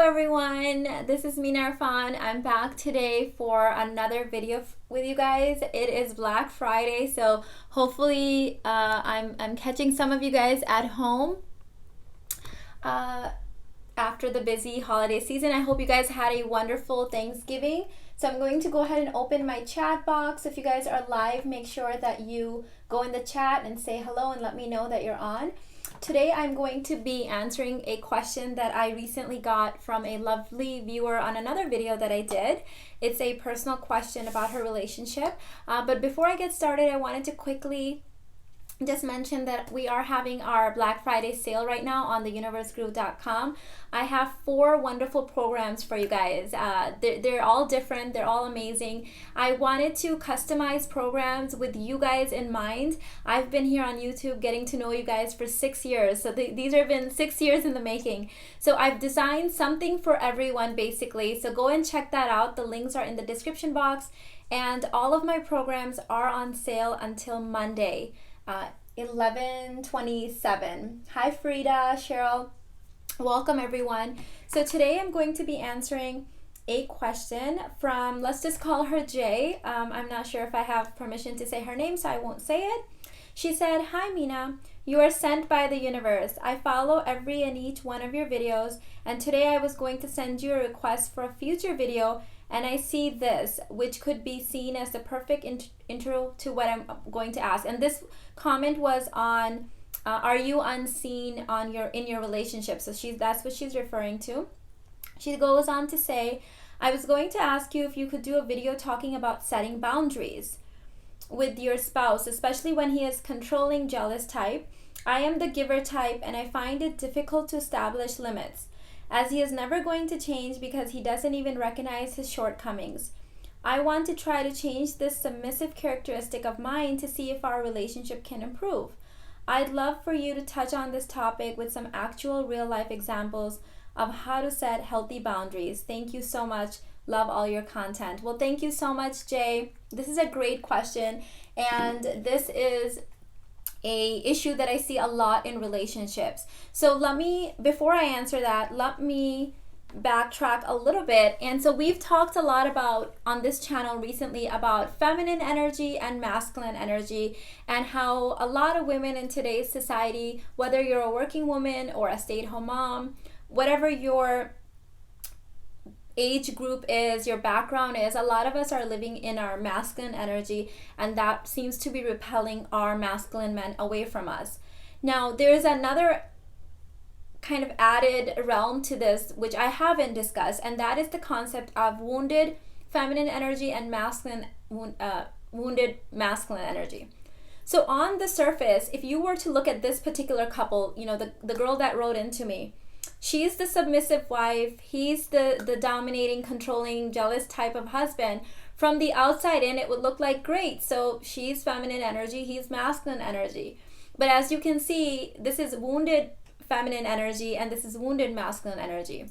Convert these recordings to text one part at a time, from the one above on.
everyone, this is Mina Irfan. I'm back today for another video with you guys. It is Black Friday, so hopefully I'm catching some of you guys at home after the busy holiday season. I hope you guys had a wonderful Thanksgiving. So I'm going to go ahead and open my chat box. If you guys are live, make sure that you go in the chat and say hello and let me know that you're on. Today I'm going to be answering a question that I recently got from a lovely viewer on another video that I did. It's a personal question about her relationship. But before I get started, I wanted to quickly just mention that we are having our Black Friday sale right now on theuniverseguru.com. I have 4 wonderful programs for you guys. They're all different. They're all amazing. I wanted to customize programs with you guys in mind. I've been here on YouTube getting to know you guys for 6 years. So these have been 6 years in the making. So I've designed something for everyone basically. So go and check that out. The links are in the description box. And all of my programs are on sale until Monday. 11/27. Hi Frida, Cheryl, welcome everyone. So today I'm going to be answering a question from, let's just call her Jay. I'm not sure if I have permission to say her name, so I won't say it. She said, "Hi Mina, you are sent by the universe. I follow every and each one of your videos, and today I was going to send you a request for a future video, and I see this, which could be seen as the perfect intro to what I'm going to ask." And this comment was on, are you unseen in your relationship? So that's what she's referring to. She goes on to say, "I was going to ask you if you could do a video talking about setting boundaries with your spouse, especially when he is controlling, jealous type. I am the giver type, and I find it difficult to establish limits, as he is never going to change because he doesn't even recognize his shortcomings. I want to try to change this submissive characteristic of mine to see if our relationship can improve. I'd love for you to touch on this topic with some actual real-life examples of how to set healthy boundaries. Thank you so much. Love all your content." Well, thank you so much, Jay. This is a great question, and this is a issue that I see a lot in relationships. So before I answer that, let me backtrack a little bit. And so we've talked a lot about on this channel recently about feminine energy and masculine energy, and how a lot of women in today's society, whether you're a working woman or a stay-at-home mom, whatever your age group is, your background is, a lot of us are living in our masculine energy, and that seems to be repelling our masculine men away from us. Now, there's another kind of added realm to this, which I haven't discussed, and that is the concept of wounded feminine energy and wounded masculine energy. So on the surface, if you were to look at this particular couple, the girl that wrote into me, she's the submissive wife, he's the dominating, controlling, jealous type of husband. From the outside in, it would look like great. So she's feminine energy, he's masculine energy. But as you can see, this is wounded feminine energy and this is wounded masculine energy.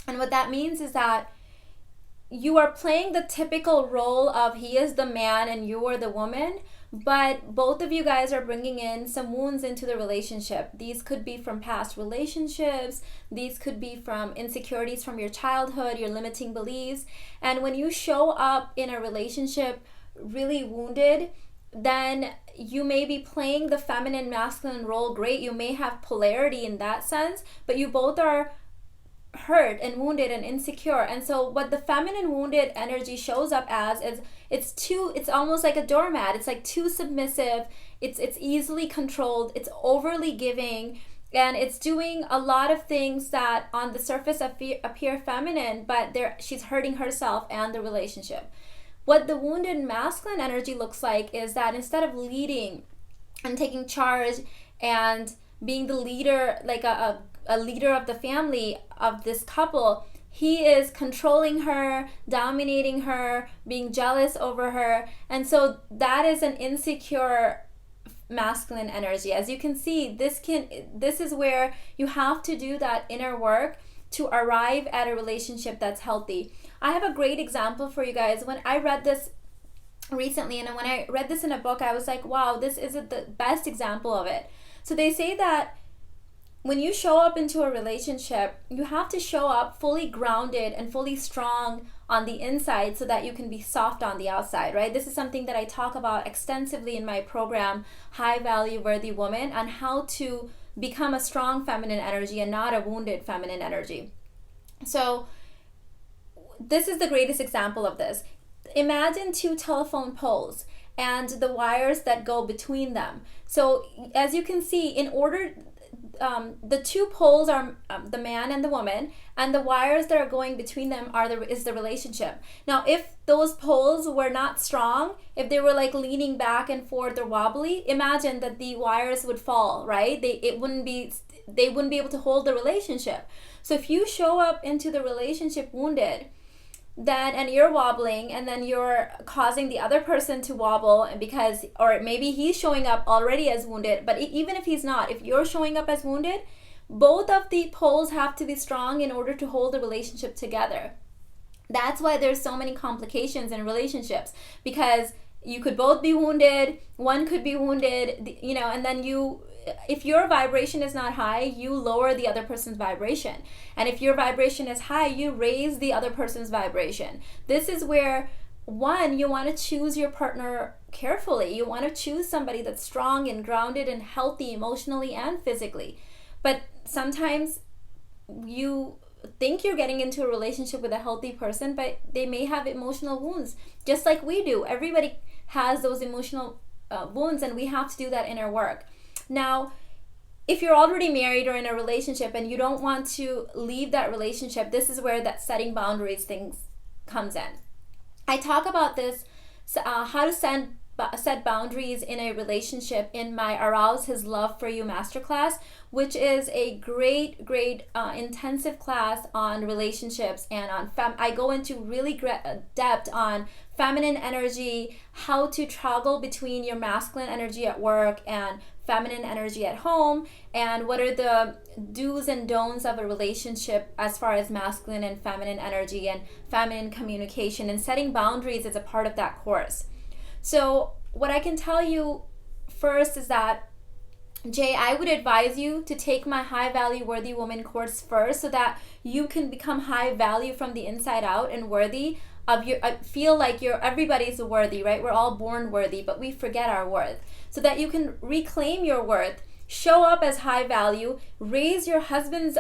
And what that means is that you are playing the typical role of he is the man and you are the woman, but both of you guys are bringing in some wounds into the relationship. These could be from past relationships, these could be from insecurities from your childhood, your limiting beliefs. And when you show up in a relationship really wounded, then you may be playing the feminine masculine role great. You may have polarity in that sense, but you both are hurt and wounded and insecure. And so what the feminine wounded energy shows up as is it's almost like a doormat. It's like too submissive, it's easily controlled, it's overly giving, and it's doing a lot of things that on the surface appear feminine, but she's hurting herself and the relationship. What the wounded masculine energy looks like is that instead of leading and taking charge and being the leader, like a leader of the family of this couple, he is controlling her, dominating her, being jealous over her. And so that is an insecure masculine energy. As you can see, this is where you have to do that inner work to arrive at a relationship that's healthy. I have a great example for you guys. When I read this recently, and when I read this in a book, I was like, wow, this is the best example of it. So they say that when you show up into a relationship, you have to show up fully grounded and fully strong on the inside so that you can be soft on the outside, right? This is something that I talk about extensively in my program, High Value Worthy Woman, on how to become a strong feminine energy and not a wounded feminine energy. So this is the greatest example of this. Imagine two telephone poles and the wires that go between them. So as you can see, in order the two poles are the man and the woman, and the wires that are going between them is the relationship. Now, if those poles were not strong, if they were like leaning back and forth or wobbly, imagine that the wires would fall, right? They wouldn't be able to hold the relationship. So if you show up into the relationship wounded, and you're wobbling, and then you're causing the other person to wobble, or maybe he's showing up already as wounded, but even if he's not, if you're showing up as wounded, both of the poles have to be strong in order to hold the relationship together. That's why there's so many complications in relationships, because you could both be wounded, one could be wounded, and then if your vibration is not high, you lower the other person's vibration. And if your vibration is high, you raise the other person's vibration. This is where, one, you want to choose your partner carefully. You want to choose somebody that's strong and grounded and healthy emotionally and physically. But sometimes you think you're getting into a relationship with a healthy person, but they may have emotional wounds, just like we do. Everybody has those emotional wounds, and we have to do that inner work. Now, if you're already married or in a relationship and you don't want to leave that relationship, this is where that setting boundaries thing comes in. I talk about this, how to set boundaries in a relationship, in my Arouse His Love for You masterclass, which is a great intensive class on relationships, and I go into really depth on feminine energy, how to toggle between your masculine energy at work and feminine energy at home, and what are the do's and don'ts of a relationship as far as masculine and feminine energy and feminine communication, and setting boundaries is a part of that course. So what I can tell you first is that, Jay, I would advise you to take my High Value Worthy Woman course first, so that you can become high value from the inside out and worthy of feel like everybody's worthy, right? We're all born worthy, but we forget our worth. So that you can reclaim your worth, show up as high value, raise your husband's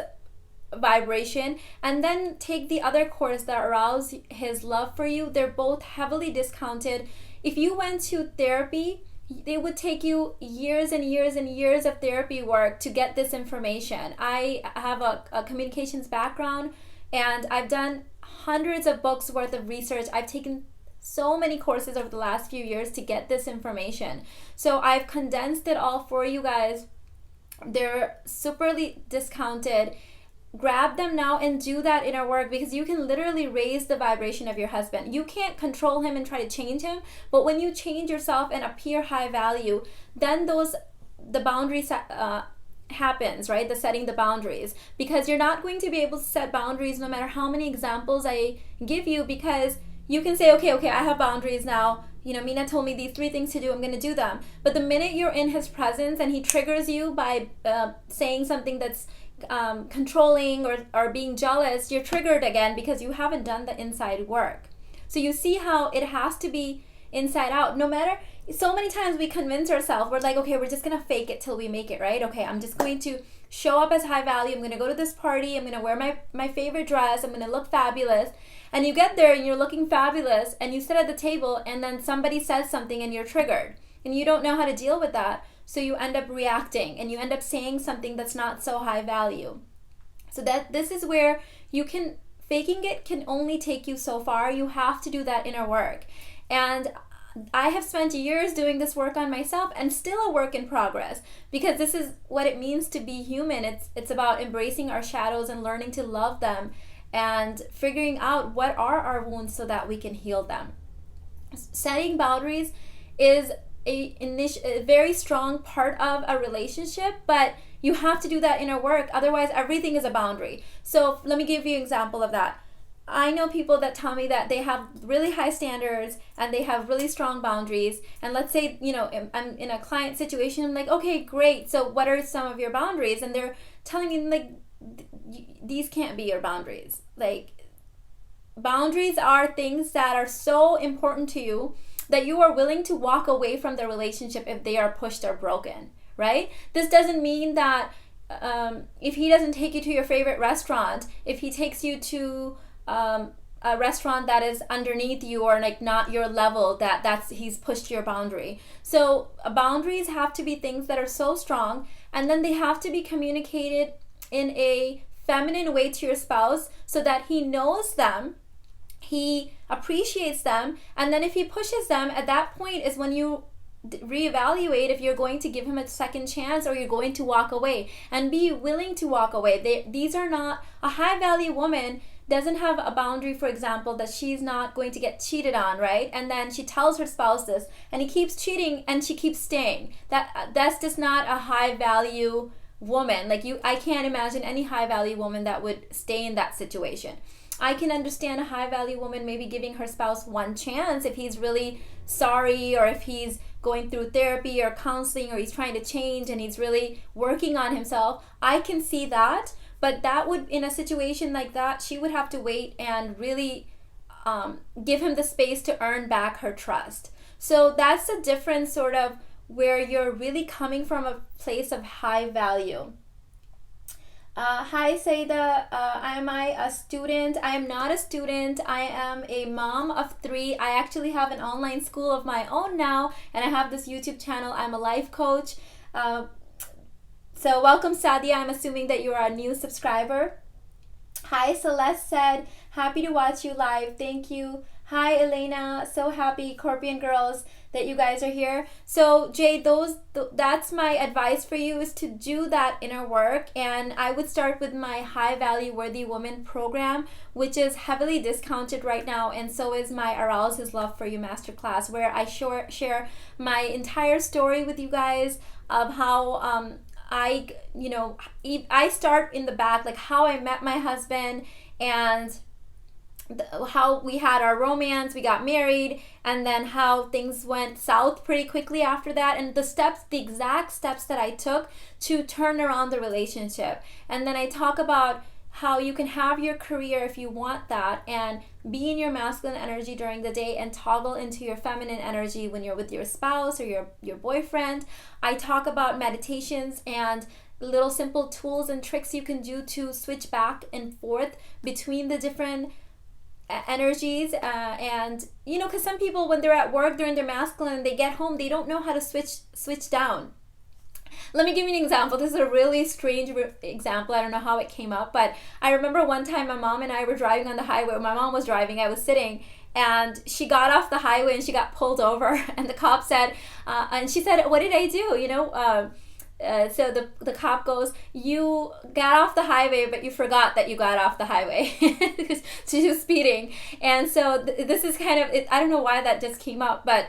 vibration, and then take the other course, that Arouse His Love for You. They're both heavily discounted. If you went to therapy, it would take you years and years and years of therapy work to get this information. I have a communications background, and I've done hundreds of books worth of research. I've taken so many courses over the last few years to get this information. So I've condensed it all for you guys. They're superly discounted. Grab them now and do that inner work, because you can literally raise the vibration of your husband. You can't control him and try to change him, but when you change yourself and appear high value, then the boundaries happens, right? The setting the boundaries, because you're not going to be able to set boundaries no matter how many examples I give you, because you can say, okay, I have boundaries now. Mina told me these 3 things to do, I'm going to do them. But the minute you're in his presence and he triggers you by saying something that's controlling or being jealous, you're triggered again, because you haven't done the inside work. So you see how it has to be inside out. No matter, so many times we convince ourselves, we're like, okay, we're just gonna fake it till we make it, right? Okay, I'm just going to show up as high value, I'm gonna go to this party, I'm gonna wear my favorite dress, I'm gonna look fabulous. And you get there and you're looking fabulous, and you sit at the table, and then somebody says something and you're triggered, and you don't know how to deal with that. So you end up reacting, and you end up saying something that's not so high value. So this is where faking it can only take you so far. You have to do that inner work. And I have spent years doing this work on myself, and still a work in progress, because this is what it means to be human. It's about embracing our shadows and learning to love them, and figuring out what are our wounds so that we can heal them. Setting boundaries is a very strong part of a relationship, but you have to do that inner work. Otherwise, everything is a boundary. So let me give you an example of that. I know people that tell me that they have really high standards and they have really strong boundaries. And let's say, I'm in a client situation. I'm like, okay, great. So what are some of your boundaries? And they're telling me, like, these can't be your boundaries. Like, boundaries are things that are so important to you that you are willing to walk away from the relationship if they are pushed or broken, right? This doesn't mean that if he doesn't take you to your favorite restaurant, if he takes you to a restaurant that is underneath you or like not your level, that's he's pushed your boundary. So boundaries have to be things that are so strong, and then they have to be communicated in a feminine way to your spouse so that he knows them, he appreciates them, and then if he pushes them, at that point is when you reevaluate if you're going to give him a second chance or you're going to walk away, and be willing to walk away. These are not, a high value woman doesn't have a boundary, for example, that she's not going to get cheated on, right? And then she tells her spouse this and he keeps cheating and she keeps staying. That's just not a high value woman. Like, I can't imagine any high value woman that would stay in that situation. I can understand a high value woman maybe giving her spouse one chance if he's really sorry, or if he's going through therapy or counseling, or he's trying to change and he's really working on himself. I can see that, but that would, in a situation like that, she would have to wait and really give him the space to earn back her trust. So that's the difference, sort of, where you're really coming from a place of high value. Hi, Saida. Am I a student? I am not a student. I am a mom of 3. I actually have an online school of my own now, and I have this YouTube channel. I'm a life coach. So welcome, Sadia. I'm assuming that you are a new subscriber. Hi, Celeste said, happy to watch you live. Thank you. Hi, Elena. So happy, Scorpion girls, that you guys are here. So Jay, that's my advice for you, is to do that inner work. And I would start with my High Value Worthy Woman program, which is heavily discounted right now, and so is my Arouse His Love for You masterclass, where I share my entire story with you guys of how I start in the back, like how I met my husband and how we had our romance, we got married, and then how things went south pretty quickly after that, and the exact steps that I took to turn around the relationship. And then I talk about how you can have your career if you want that, and be in your masculine energy during the day and toggle into your feminine energy when you're with your spouse or your boyfriend. I talk about meditations and little simple tools and tricks you can do to switch back and forth between the different energies, and because some people, when they're at work, they're in their masculine, they get home, they don't know how to switch down. Let me give you an example. This is a really strange example. I don't know how it came up, but I remember one time my mom and I were driving on the highway. My mom was driving, I was sitting, and she got off the highway and she got pulled over, and the cop said, and she said, what did I do? So the cop goes, you got off the highway, but you forgot that you got off the highway because she was speeding. And so this is kind of, I don't know why that just came up, but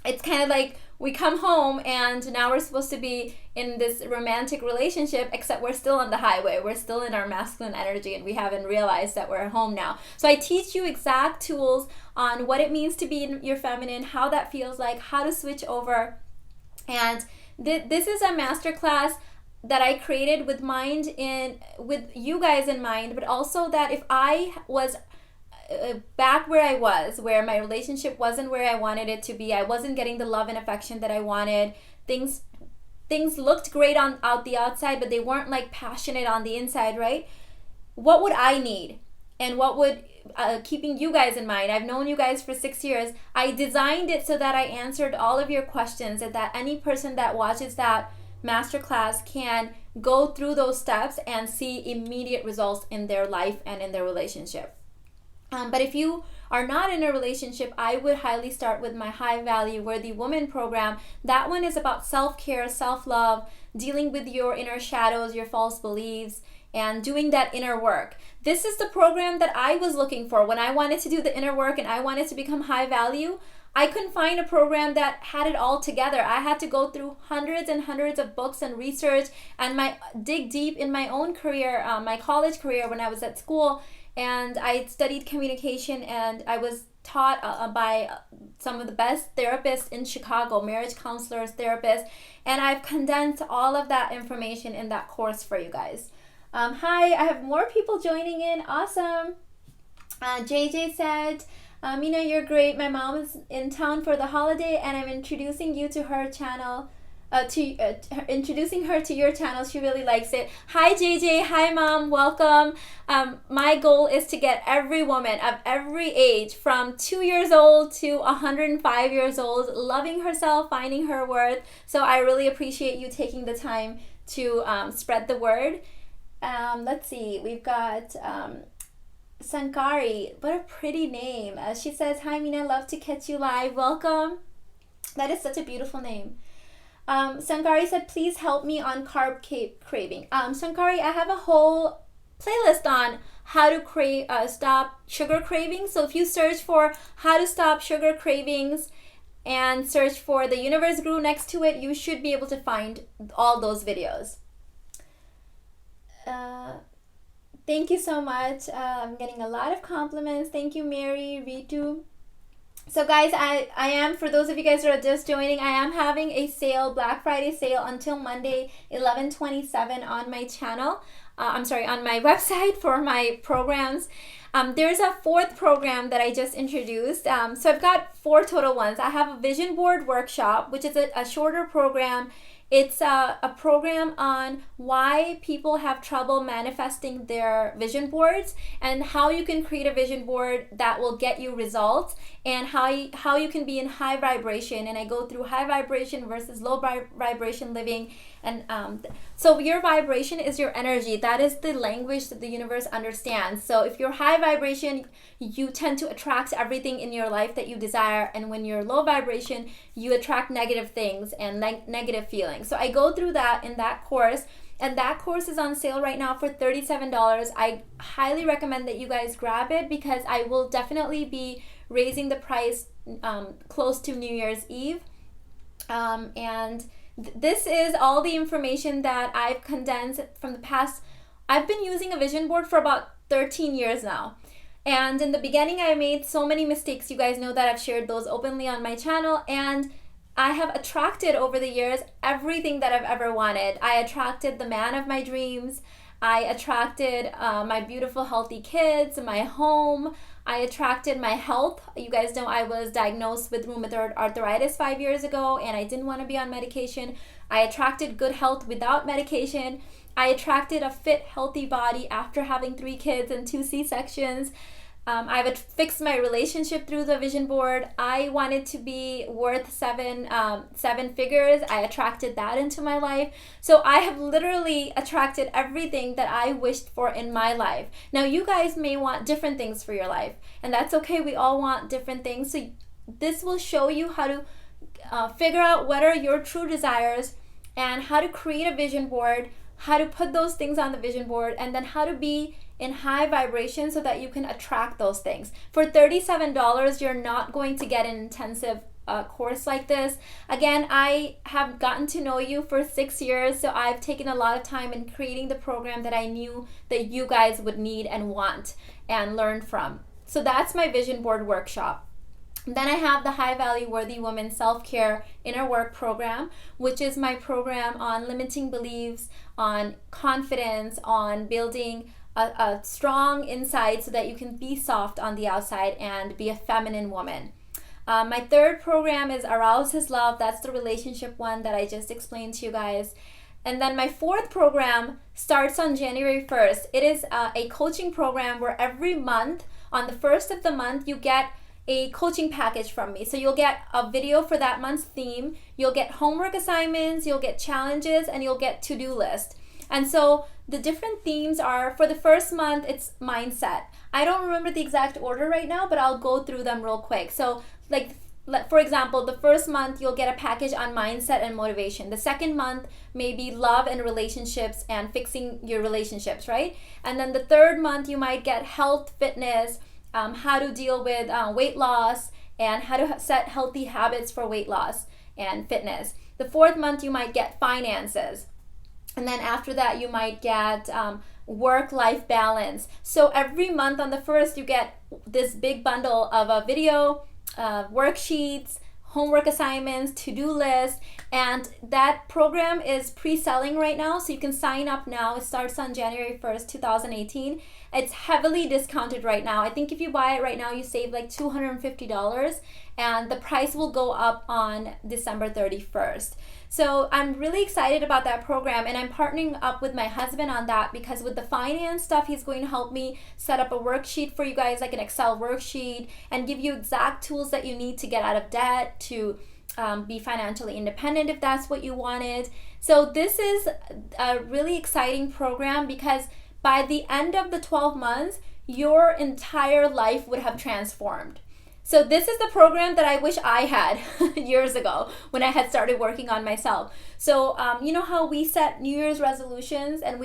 it's kind of like we come home and now we're supposed to be in this romantic relationship, except we're still on the highway. We're still in our masculine energy and we haven't realized that we're home now. So I teach you exact tools on what it means to be in your feminine, how that feels like, how to switch over. And this is a masterclass that I created with you guys in mind, but also that if I was back where I was, where my relationship wasn't where I wanted it to be, I wasn't getting the love and affection that I wanted, things looked great out the outside, but they weren't like passionate on the inside, right? What would I need? And what would, keeping you guys in mind, I've known you guys for 6 years, I designed it so that I answered all of your questions, and that any person that watches that masterclass can go through those steps and see immediate results in their life and in their relationship. But if you are not in a relationship, I would highly start with my High Value Worthy Woman program. That one is about self-care, self-love, dealing with your inner shadows, your false beliefs, and doing that inner work. This is the program that I was looking for when I wanted to do the inner work and I wanted to become high value. I couldn't find a program that had it all together. I had to go through hundreds and hundreds of books and research and dig deep in my own career, my college career when I was at school. and I studied communication, and I was taught by some of the best therapists in Chicago, marriage counselors, therapists, and I've condensed all of that information in that course for you guys. Hi, I have more people joining in. Awesome. JJ said, Mina, you're great. My mom is in town for the holiday, and I'm introducing you to her channel. Introducing her to your channel. She really likes it. Hi JJ. Hi mom. Welcome. My goal is to get every woman of every age, from 2 years old to 105 years old, loving herself, finding her worth. So I really appreciate you taking the time to spread the word. Let's see. We've got Sankari. What a pretty name. She says, hi Mina, love to catch you live. Welcome. That is such a beautiful name. Sankari said, please help me on carb craving. Sankari, I have a whole playlist on how to stop sugar cravings. So if you search for how to stop sugar cravings and search for the Universe Guru next to it, you should be able to find all those videos. Thank you so much. I'm getting a lot of compliments. Thank you, Mary, Ritu. So guys, I am, for those of you guys who are just joining, I am having a sale, Black Friday sale, until Monday, 11/27 on my channel. On my website for my programs. There's a fourth program that I just introduced. So I've got 4 total ones. I have a vision board workshop, which is a shorter program. It's a program on why people have trouble manifesting their vision boards, and how you can create a vision board that will get you results, and how you can be in high vibration. And I go through high vibration versus low vibration living. And so your vibration is your energy. That is the language that the universe understands. So if you're high vibration, you tend to attract everything in your life that you desire. And when you're low vibration, you attract negative things and negative feelings. So I go through that in that course. And that course is on sale right now for $37. I highly recommend that you guys grab it, because I will definitely be raising the price close to New Year's Eve. This is all the information that I've condensed from the past. I've been using a vision board for about 13 years now. And in the beginning, I made so many mistakes. You guys know that I've shared those openly on my channel. And I have attracted over the years everything that I've ever wanted. I attracted the man of my dreams. I attracted my beautiful, healthy kids, my home. I attracted my health. You guys know I was diagnosed with rheumatoid arthritis 5 years ago, and I didn't want to be on medication. I attracted good health without medication. I attracted a fit, healthy body after having 3 kids and 2 C-sections. I've fixed my relationship through the vision board. I wanted to be worth seven figures. I attracted that into my life. So I have literally attracted everything that I wished for in my life. Now you guys may want different things for your life, and that's okay. We all want different things. So this will show you how to figure out what are your true desires, and how to create a vision board, how to put those things on the vision board, and then how to be in high vibration so that you can attract those things. For $37, you're not going to get an intensive course like this. Again, I have gotten to know you for 6 years, so I've taken a lot of time in creating the program that I knew that you guys would need and want and learn from. So that's my vision board workshop. Then I have the High Value Worthy Woman Self-Care Inner Work program, which is my program on limiting beliefs, on confidence, on building a strong inside so that you can be soft on the outside and be a feminine woman. My third program is Arouse His Love. That's the relationship one that I just explained to you guys. And then my fourth program starts on January 1st. It is a coaching program where every month, on the first of the month, you get a coaching package from me. So you'll get a video for that month's theme, you'll get homework assignments, you'll get challenges, and you'll get to-do list. And so the different themes are, for the first month, it's mindset. I don't remember the exact order right now, but I'll go through them real quick. So like, for example, the first month, you'll get a package on mindset and motivation. The second month, maybe love and relationships and fixing your relationships, right? And then the third month, you might get health, fitness, how to deal with weight loss, and how to set healthy habits for weight loss and fitness. The fourth month, you might get finances. And then after that, you might get work-life balance. So every month on the 1st, you get this big bundle of a video, worksheets, homework assignments, to-do list, and that program is pre-selling right now, so you can sign up now. It starts on January 1st, 2018. It's heavily discounted right now. I think if you buy it right now, you save like $250, and the price will go up on December 31st. So I'm really excited about that program, and I'm partnering up with my husband on that because with the finance stuff, he's going to help me set up a worksheet for you guys, like an Excel worksheet, and give you exact tools that you need to get out of debt, to be financially independent if that's what you wanted. So this is a really exciting program because by the end of the 12 months, your entire life would have transformed. So this is the program that I wish I had years ago when I had started working on myself. So you know how we set New Year's resolutions and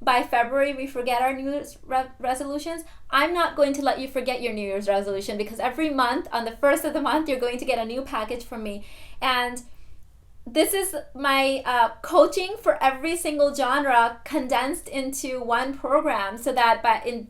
by February we forget our New Year's resolutions? I'm not going to let you forget your New Year's resolution because every month on the 1st of the month you're going to get a new package from me. And this is my coaching for every single genre condensed into one program so that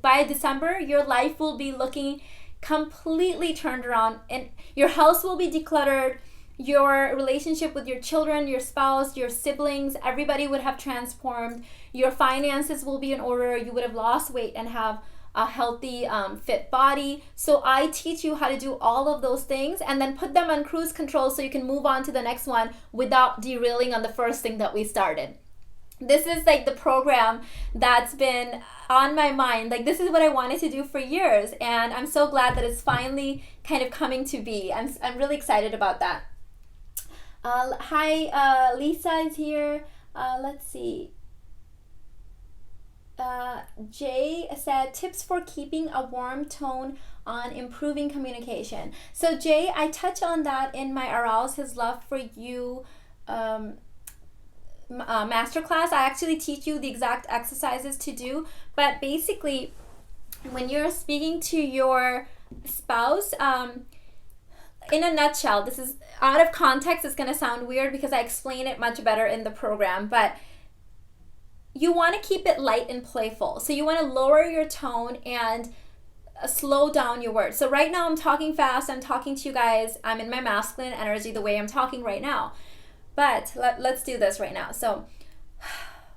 by December your life will be looking completely turned around, and your house will be decluttered, your relationship with your children, your spouse, your siblings, everybody would have transformed, your finances will be in order, you would have lost weight and have a healthy, fit body. So I teach you how to do all of those things and then put them on cruise control so you can move on to the next one without derailing on the first thing that we started. This is like the program that's been on my mind. Like, this is what I wanted to do for years, and I'm so glad that it's finally kind of coming to be. I'm really excited about that. Hi, Lisa is here. Let's see. Jay said, tips for keeping a warm tone on improving communication. So Jay, I touch on that in my Arouse His Love for You masterclass. I actually teach you the exact exercises to do, but basically when you're speaking to your spouse, in a nutshell, this is out of context, it's going to sound weird because I explain it much better in the program, but you want to keep it light and playful. So you want to lower your tone and slow down your words. So right now I'm talking fast, I'm talking to you guys, I'm in my masculine energy the way I'm talking right now. But let's do this right now. So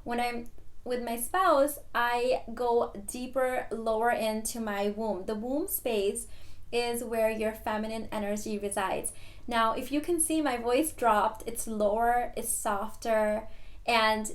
when I'm with my spouse, I go deeper, lower into my womb. The womb space is where your feminine energy resides. Now, if you can see, my voice dropped. It's lower, it's softer, and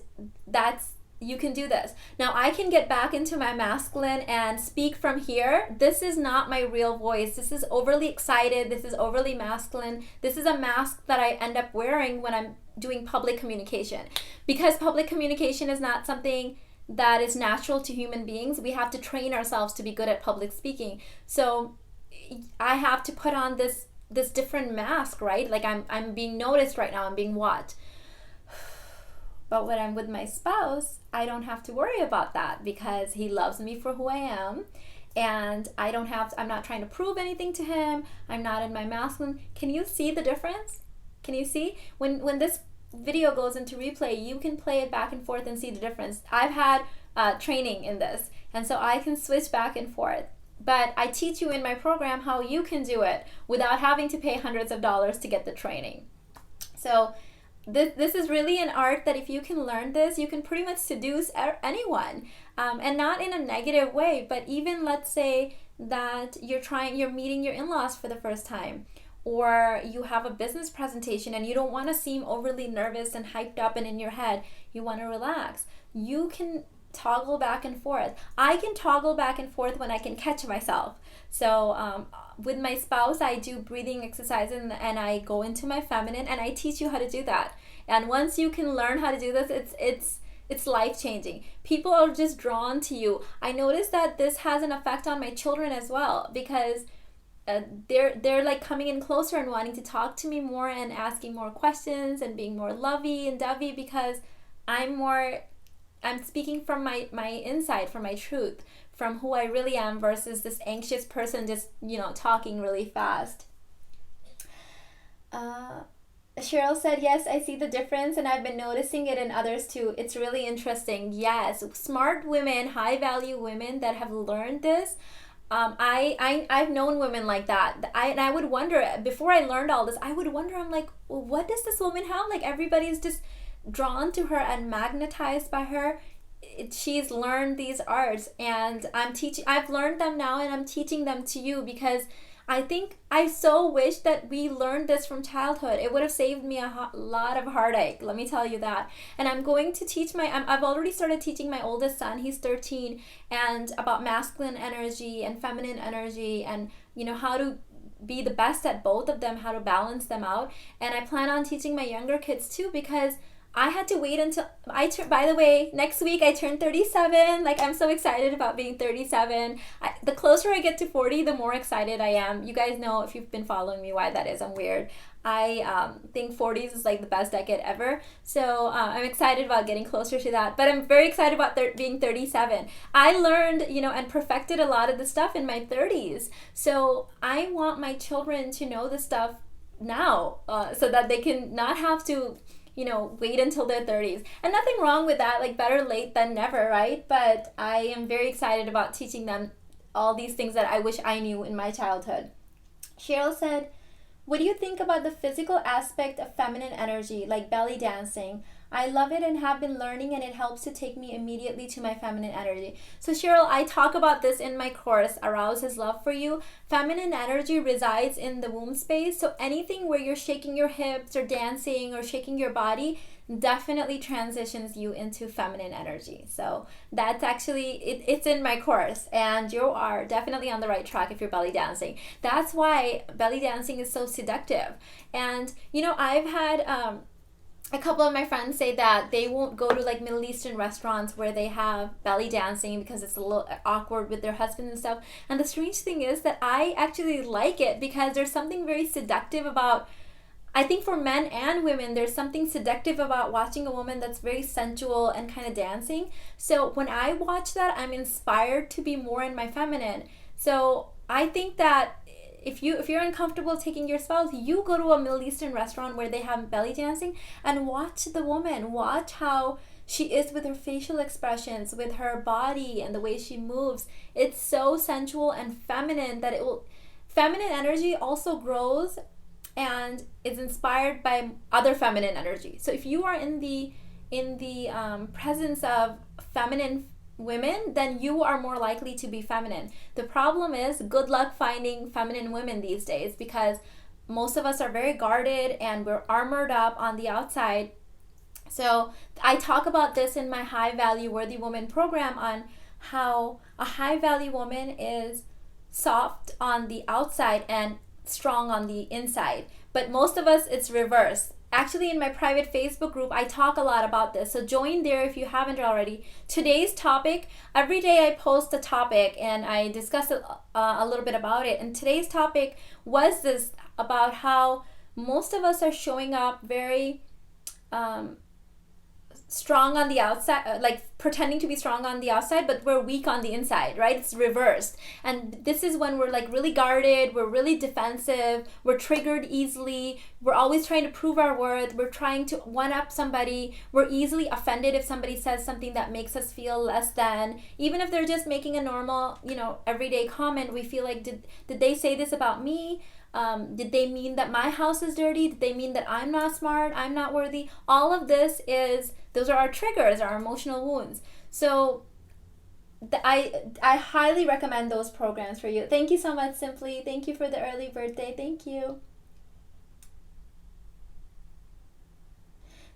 you can do this. Now I can get back into my masculine and speak from here. This is not my real voice. This is overly excited. This is overly masculine. This is a mask that I end up wearing when I'm doing public communication. Because public communication is not something that is natural to human beings. We have to train ourselves to be good at public speaking. So I have to put on this different mask, right? Like I'm being noticed right now. I'm being watched. But when I'm with my spouse, I don't have to worry about that because he loves me for who I am, and I'm not trying to prove anything to him. I'm not in my masculine. Can you see the difference? Can you see? When this video goes into replay, you can play it back and forth and see the difference. I've had training in this, and so I can switch back and forth. But I teach you in my program how you can do it without having to pay hundreds of dollars to get the training. So this is really an art that if you can learn this, you can pretty much seduce anyone, and not in a negative way. But even let's say that you're meeting your in-laws for the first time, or you have a business presentation and you don't want to seem overly nervous and hyped up and in your head. You want to relax. You can toggle back and forth. I can toggle back and forth when I can catch myself. So with my spouse, I do breathing exercises and I go into my feminine, and I teach you how to do that. And once you can learn how to do this, it's life-changing. People are just drawn to you. I noticed that this has an effect on my children as well, because they're like coming in closer and wanting to talk to me more and asking more questions and being more lovey and dovey because I'm speaking from my inside, from my truth, from who I really am versus this anxious person just, talking really fast. Cheryl said, yes, I see the difference and I've been noticing it in others too. It's really interesting. Yes, smart women, high value women that have learned this. I've known women like that. I would wonder, before I learned all this, I would wonder, I'm like, well, what does this woman have? Like, everybody's just drawn to her and magnetized by her. She's learned these arts, and I've learned them now, and I'm teaching them to you because I think I so wish that we learned this from childhood. It would have saved me a lot of heartache, let me tell you that. And I'm going to teach I've already started teaching my oldest son, he's 13, and about masculine energy and feminine energy, and how to be the best at both of them, how to balance them out. And I plan on teaching my younger kids too, because I had to wait until by the way, next week I turn 37. Like, I'm so excited about being 37. The closer I get to 40, the more excited I am. You guys know, if you've been following me, why that is. I'm weird. I think 40s is like the best decade ever. So I'm excited about getting closer to that. But I'm very excited about being 37. I learned, and perfected a lot of the stuff in my 30s. So I want my children to know the stuff now, so that they can not have to wait until their 30s. And nothing wrong with that, like, better late than never, right? But I am very excited about teaching them all these things that I wish I knew in my childhood. Cheryl said, what do you think about the physical aspect of feminine energy, like belly dancing? I love it and have been learning, and it helps to take me immediately to my feminine energy. So Cheryl, I talk about this in my course, Arouse His Love for You. Feminine energy resides in the womb space. So anything where you're shaking your hips or dancing or shaking your body definitely transitions you into feminine energy. So that's actually, it's in my course, and you are definitely on the right track if you're belly dancing. That's why belly dancing is so seductive. And I've had a couple of my friends say that they won't go to like Middle Eastern restaurants where they have belly dancing because it's a little awkward with their husbands and stuff. And the strange thing is that I actually like it because there's something very seductive about, I think for men and women, there's something seductive about watching a woman that's very sensual and kind of dancing. So when I watch that, I'm inspired to be more in my feminine. So I think that if you're uncomfortable taking your spouse, you go to a Middle Eastern restaurant where they have belly dancing and watch the woman, watch how she is with her facial expressions, with her body and the way she moves. It's so sensual and feminine that feminine energy also grows and is inspired by other feminine energy. So if you are in the presence of feminine women, then you are more likely to be feminine. The problem is, good luck finding feminine women these days, because most of us are very guarded and we're armored up on the outside. So I talk about this in my High Value Worthy Woman program, on how a high value woman is soft on the outside and strong on the inside. But most of us, it's reverse. Actually, in my private Facebook group, I talk a lot about this. So join there if you haven't already. Today's topic, every day I post a topic and I discuss a little bit about it. And today's topic was this, about how most of us are showing up very strong on the outside, like pretending to be strong on the outside, but we're weak on the inside, right? It's reversed. And this is when we're like really guarded, we're really defensive, we're triggered easily, we're always trying to prove our worth, we're trying to one up somebody, we're easily offended if somebody says something that makes us feel less than. Even if they're just making a normal, everyday comment, we feel like, did they say this about me? Did they mean that my house is dirty? Did they mean that I'm not smart? I'm not worthy? All of this those are our triggers, our emotional wounds. So I highly recommend those programs for you. Thank you so much, Simply. Thank you for the early birthday. Thank you.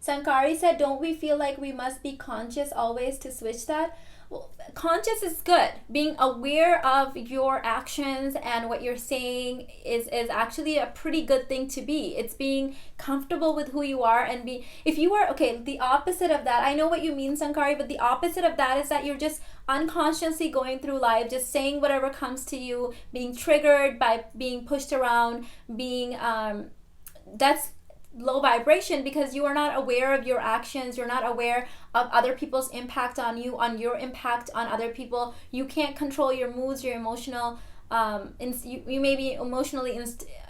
Sankari said, don't we feel like we must be conscious always to switch that? Well, conscious is good. Being aware of your actions and what you're saying is actually a pretty good thing to be. It's being comfortable with who you are, and if you are, okay, the opposite of that, I know what you mean, Sankari, but the opposite of that is that you're just unconsciously going through life, just saying whatever comes to you, being triggered by being pushed around, that's low vibration, because you are not aware of your actions. You're not aware of other people's impact on you, on your impact on other people. You can't control your moods, your emotional you may be emotionally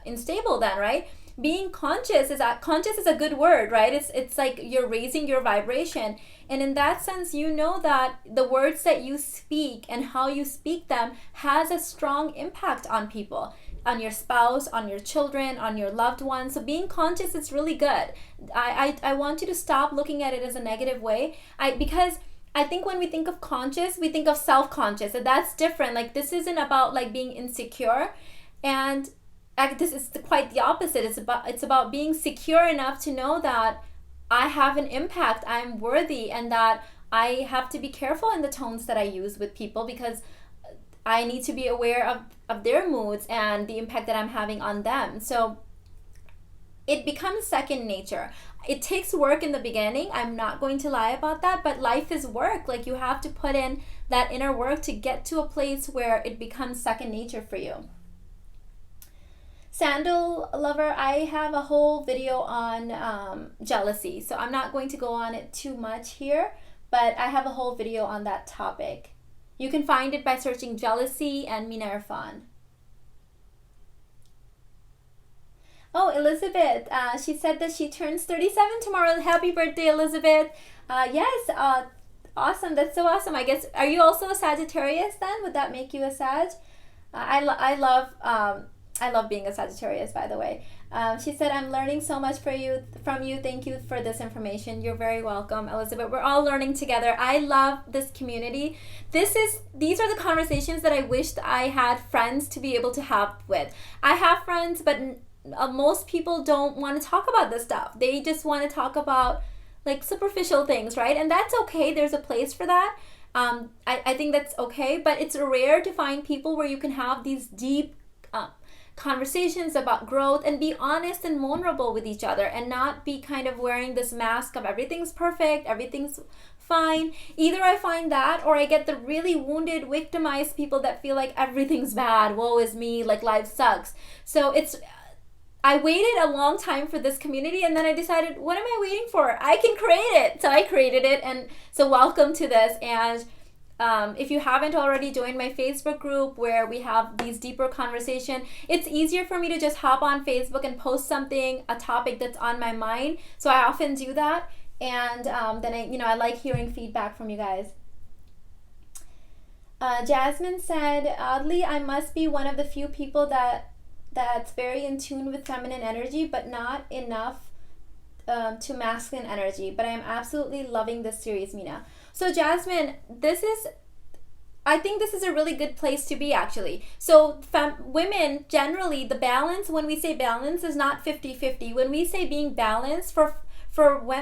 unstable then, right? being conscious is a good word, right? It's like you're raising your vibration. And in that sense, you know that the words that you speak and how you speak them has a strong impact on people, on your spouse, on your children, on your loved ones. So being conscious is really good. I want you to stop looking at it as a negative way. Because I think when we think of conscious, we think of self-conscious, and that's different. Like, this isn't about like being insecure, and this is quite the opposite. It's about being secure enough to know that I have an impact, I'm worthy, and that I have to be careful in the tones that I use with people, because I need to be aware of their moods and the impact that I'm having on them. So it becomes second nature. It takes work in the beginning. I'm not going to lie about that, but life is work. Like, you have to put in that inner work to get to a place where it becomes second nature for you. Sandal lover, I have a whole video on jealousy, so I'm not going to go on it too much here, but I have a whole video on that topic. You can find it by searching jealousy and Mina Irfan. Oh, Elizabeth, she said that she turns 37 tomorrow. Happy birthday, Elizabeth. Yes, awesome. That's so awesome. I guess, are you also a Sagittarius then? Would that make you a Sag? I love being a Sagittarius, by the way. She said, I'm learning so much from you. Thank you for this information. You're very welcome, Elizabeth. We're all learning together. I love this community. These are the conversations that I wished I had friends to be able to have with. I have friends, but most people don't want to talk about this stuff. They just want to talk about like superficial things, right? And that's okay. There's a place for that. I think that's okay, but it's rare to find people where you can have these deep conversations about growth and be honest and vulnerable with each other, and not be kind of wearing this mask of everything's perfect, everything's fine. Either I find that, or I get the really wounded, victimized people that feel like everything's bad, woe is me, like life sucks. So I waited a long time for this community, and then I decided, what am I waiting for? I can create it. So I created it, and so welcome to this. And if you haven't already joined my Facebook group where we have these deeper conversation, it's easier for me to just hop on Facebook and post something, a topic that's on my mind. So I often do that, and then I like hearing feedback from you guys. Jasmine said, oddly, I must be one of the few people that's very in tune with feminine energy, but not enough to masculine energy. But I am absolutely loving this series, Mina. So Jasmine, I think this is a really good place to be, actually. So women, generally, the balance, when we say balance, is not 50-50. When we say being balanced, for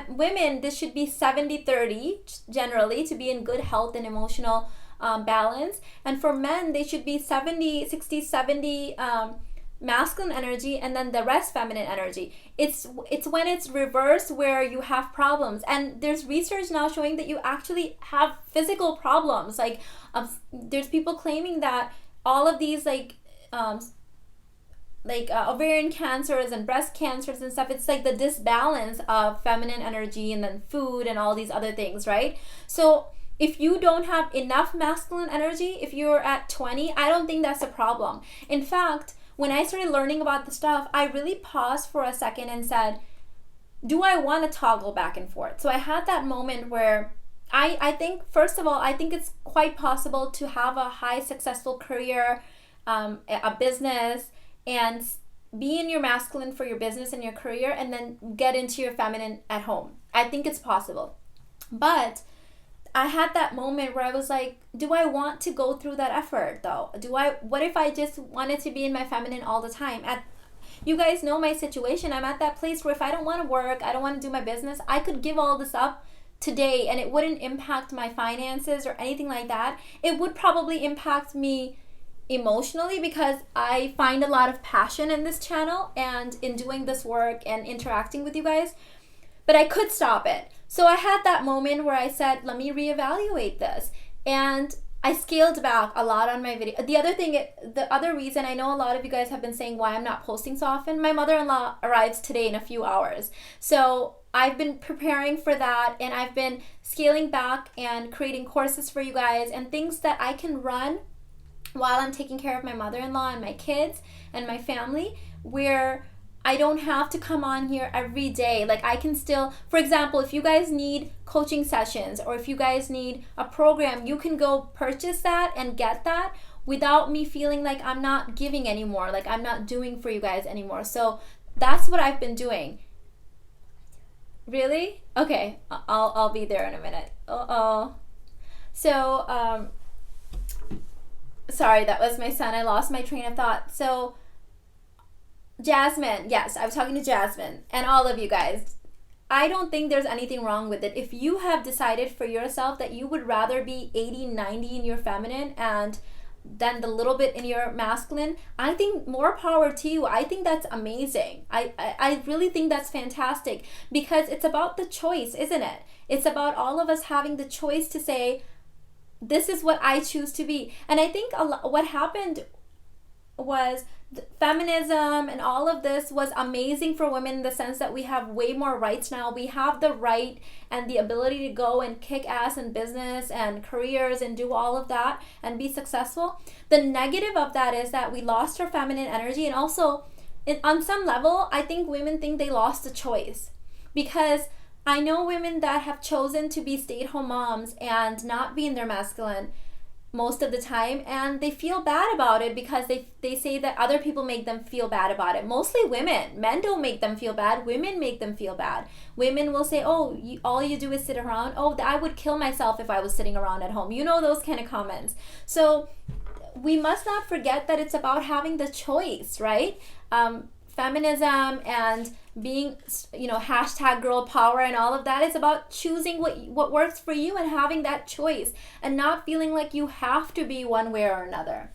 women, this should be 70-30, generally, to be in good health and emotional balance. And for men, they should be 60-70 masculine energy, and then the rest feminine energy. It's when it's reversed where you have problems, and there's research now showing that you actually have physical problems. Like there's people claiming that all of these ovarian cancers and breast cancers and stuff, it's like the disbalance of feminine energy and then food and all these other things, right? So if you don't have enough masculine energy, if you're at 20, I don't think that's a problem. In fact, when I started learning about the stuff, I really paused for a second and said, do I want to toggle back and forth? So I had that moment where I think, first of all, I think it's quite possible to have a high successful career, a business, and be in your masculine for your business and your career, and then get into your feminine at home. I think it's possible. But I had that moment where I was like, do I want to go through that effort though? What if I just wanted to be in my feminine all the time? You guys know my situation. I'm at that place where if I don't want to work, I don't want to do my business, I could give all this up today and it wouldn't impact my finances or anything like that. It would probably impact me emotionally, because I find a lot of passion in this channel and in doing this work and interacting with you guys, but I could stop it. So I had that moment where I said, let me reevaluate this. And I scaled back a lot on my video. The other reason, I know a lot of you guys have been saying why I'm not posting so often. My mother-in-law arrives today in a few hours. So I've been preparing for that, and I've been scaling back and creating courses for you guys and things that I can run while I'm taking care of my mother-in-law and my kids and my family, where I don't have to come on here every day. Like I can still, for example, if you guys need coaching sessions or if you guys need a program, you can go purchase that and get that without me feeling like I'm not giving anymore, like I'm not doing for you guys anymore. So that's what I've been doing. Really? Okay, I'll be there in a minute. Uh-oh. So, sorry, that was my son. I lost my train of thought. So, Jasmine, yes, I was talking to Jasmine and all of you guys. I don't think there's anything wrong with it. If you have decided for yourself that you would rather be 80, 90 in your feminine and then the little bit in your masculine, I think more power to you. I think that's amazing. I really think that's fantastic because it's about the choice, isn't it? It's about all of us having the choice to say, this is what I choose to be. And I think what happened was feminism and all of this was amazing for women in the sense that we have way more rights now. We have the right and the ability to go and kick ass in business and careers and do all of that and be successful. The negative of that is that we lost our feminine energy, and also on some level I think women think they lost a choice, because I know women that have chosen to be stay-at-home moms and not be in their masculine most of the time, and they feel bad about it because they say that other people make them feel bad about it. Mostly women. Men don't make them feel bad. Women make them feel bad. Women will say, oh, all you do is sit around. Oh, I would kill myself if I was sitting around at home. You know, those kind of comments. So we must not forget that it's about having the choice, right? Feminism and being, hashtag girl power and all of that is about choosing what works for you and having that choice and not feeling like you have to be one way or another.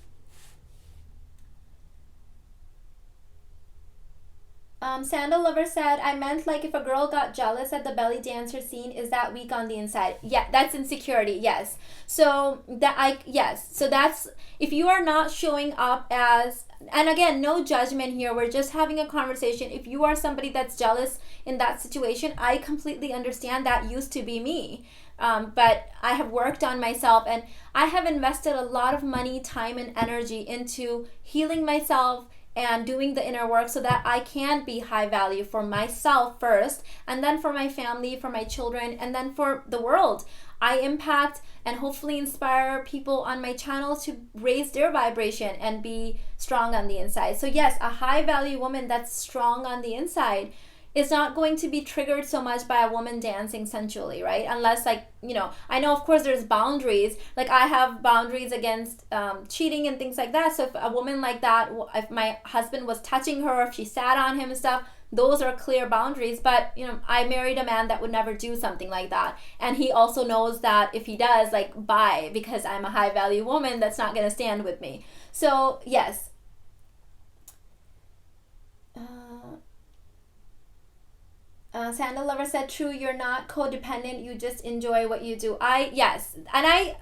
Sandal Lover said, I meant like if a girl got jealous at the belly dancer scene, is that weak on the inside? Yeah, that's insecurity. Yes. So that's if you are not showing up as, and again, no judgment here. We're just having a conversation. If you are somebody that's jealous in that situation, I completely understand. That used to be me. But I have worked on myself and I have invested a lot of money, time, and energy into healing myself and doing the inner work so that I can be high value for myself first, and then for my family, for my children, and then for the world. I impact and hopefully inspire people on my channel to raise their vibration and be strong on the inside. So yes, a high value woman that's strong on the inside is not going to be triggered so much by a woman dancing sensually, right? Unless I know of course there's boundaries. Like I have boundaries against cheating and things like that. So if a woman like that, if my husband was touching her, if she sat on him and stuff, those are clear boundaries. But I married a man that would never do something like that, and he also knows that if he does, like, bye, because I'm a high value woman that's not going to stand with me. So yes. Sandal Lover said, true, you're not codependent, you just enjoy what you do. Yes, and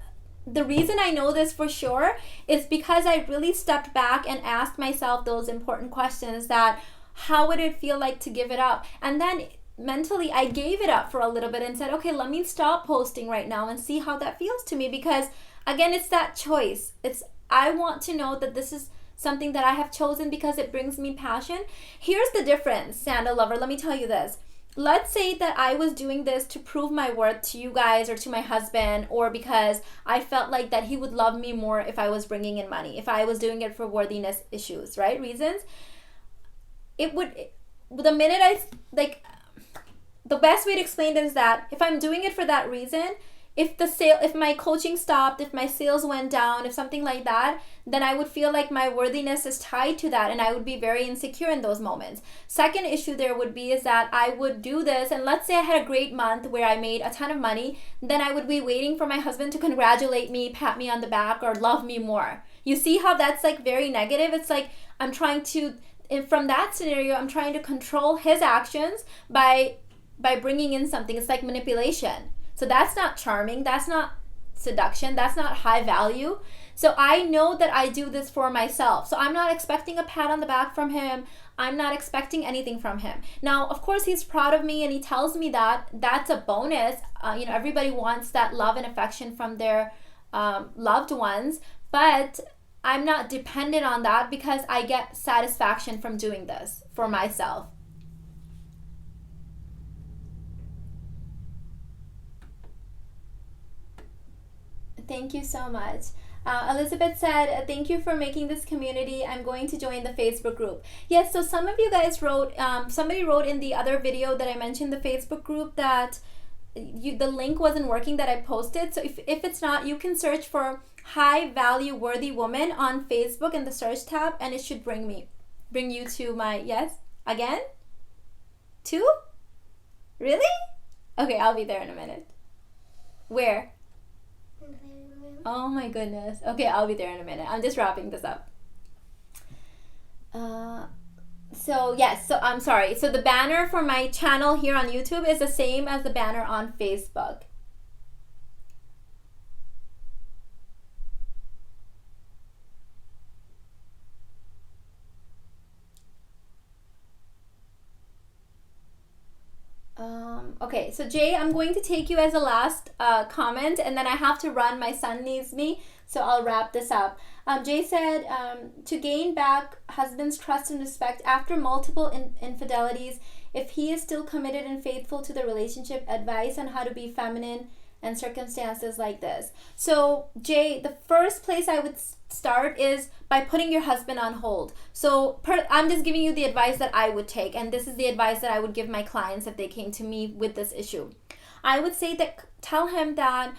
the reason I know this for sure is because I really stepped back and asked myself those important questions, that how would it feel like to give it up? And then mentally I gave it up for a little bit and said, okay, let me stop posting right now and see how that feels to me, because again, it's that choice. I want to know that this is something that I have chosen because it brings me passion. Here's the difference, Sandal Lover, let me tell you this. Let's say that I was doing this to prove my worth to you guys or to my husband, or because I felt like that he would love me more if I was bringing in money, if I was doing it for worthiness issues, right? Reasons. The best way to explain it is that if I'm doing it for that reason, if my coaching stopped, if my sales went down, if something like that, then I would feel like my worthiness is tied to that and I would be very insecure in those moments. Second issue there would be is that I would do this, and let's say I had a great month where I made a ton of money, then I would be waiting for my husband to congratulate me, pat me on the back, or love me more. You see how that's like very negative? It's like from that scenario, I'm trying to control his actions by bringing in something. It's like manipulation. So that's not charming, that's not seduction, that's not high value. So I know that I do this for myself. So I'm not expecting a pat on the back from him. I'm not expecting anything from him. Now, of course, he's proud of me and he tells me that. That's a bonus. Everybody wants that love and affection from their loved ones. But I'm not dependent on that because I get satisfaction from doing this for myself. Thank you so much. Elizabeth said, thank you for making this community. I'm going to join the Facebook group. Yes, so some of you guys wrote, somebody wrote in the other video that I mentioned, the Facebook group, that the link wasn't working that I posted. So if it's not, you can search for high value worthy woman on Facebook in the search tab, and it should bring you to my, yes, again? 2? Really? Okay, I'll be there in a minute. Where? Oh my goodness. Okay, I'll be there in a minute. I'm just wrapping this up. So yes, so I'm sorry. So the banner for my channel here on YouTube is the same as the banner on Facebook. Okay, so Jay, I'm going to take you as a last comment, and then I have to run. My son needs me, so I'll wrap this up. Jay said, to gain back husband's trust and respect after multiple infidelities, if he is still committed and faithful to the relationship, advice on how to be feminine in circumstances like this. So Jay, the first place I would start is by putting your husband on hold. So I'm just giving you the advice that I would take, and this is the advice that I would give my clients if they came to me with this issue. I would say that tell him that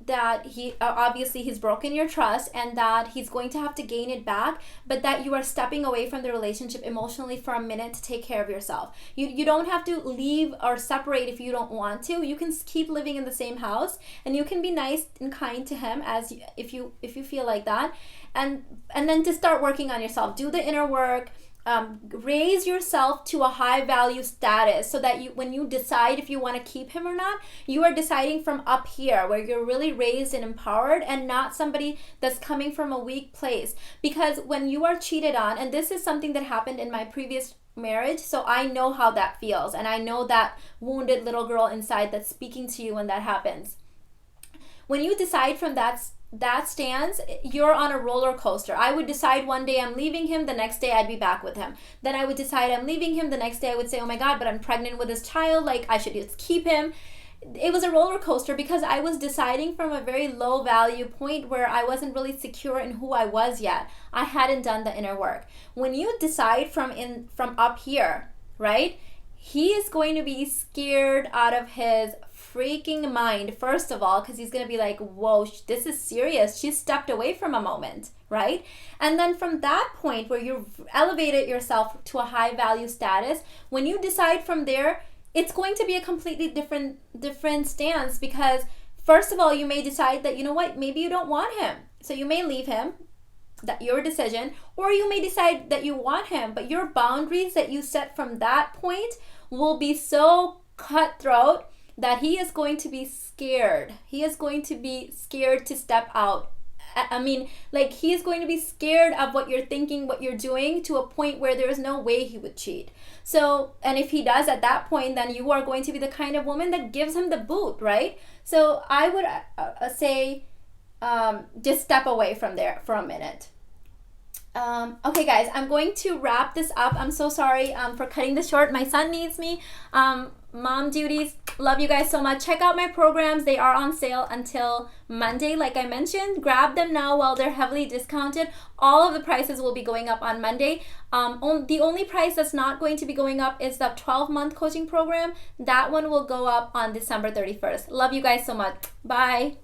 that he obviously he's broken your trust and that he's going to have to gain it back, but that you are stepping away from the relationship emotionally for a minute to take care of yourself. You don't have to leave or separate if you don't want to. You can keep living in the same house, and you can be nice and kind to him as if you feel like that, and then to start working on yourself. Do the inner work. Raise yourself to a high value status so that when you decide if you want to keep him or not, you are deciding from up here where you're really raised and empowered, and not somebody that's coming from a weak place. Because when you are cheated on, and this is something that happened in my previous marriage, so I know how that feels, and I know that wounded little girl inside that's speaking to you when that happens. When you decide from that stance, you're on a roller coaster. I would decide one day I'm leaving him, the next day I'd be back with him. Then I would decide I'm leaving him, the next day I would say, oh my God, but I'm pregnant with this child, like I should just keep him. It was a roller coaster because I was deciding from a very low value point where I wasn't really secure in who I was yet. I hadn't done the inner work. When you decide from up here, right, he is going to be scared out of his freaking mind, first of all, because he's going to be like, whoa, this is serious. She stepped away from a moment, right? And then from that point where you've elevated yourself to a high value status, when you decide from there, it's going to be a completely different stance, because first of all, you may decide that, you know what, maybe you don't want him. So you may leave him, that your decision, or you may decide that you want him, but your boundaries that you set from that point will be so cutthroat that he is going to be scared. He is going to be scared to step out. I mean, like, he is going to be scared of what you're thinking, what you're doing, to a point where there is no way he would cheat. So, and if he does at that point, then you are going to be the kind of woman that gives him the boot, right? So I would say just step away from there for a minute. Okay guys, I'm going to wrap this up. I'm so sorry for cutting this short. My son needs me. Mom duties. Love you guys so much. Check out my programs. They are on sale until Monday, like I mentioned. Grab them now while they're heavily discounted. All of the prices will be going up on Monday. The only price that's not going to be going up is the 12-month coaching program. That one will go up on December 31st. Love you guys so much. Bye.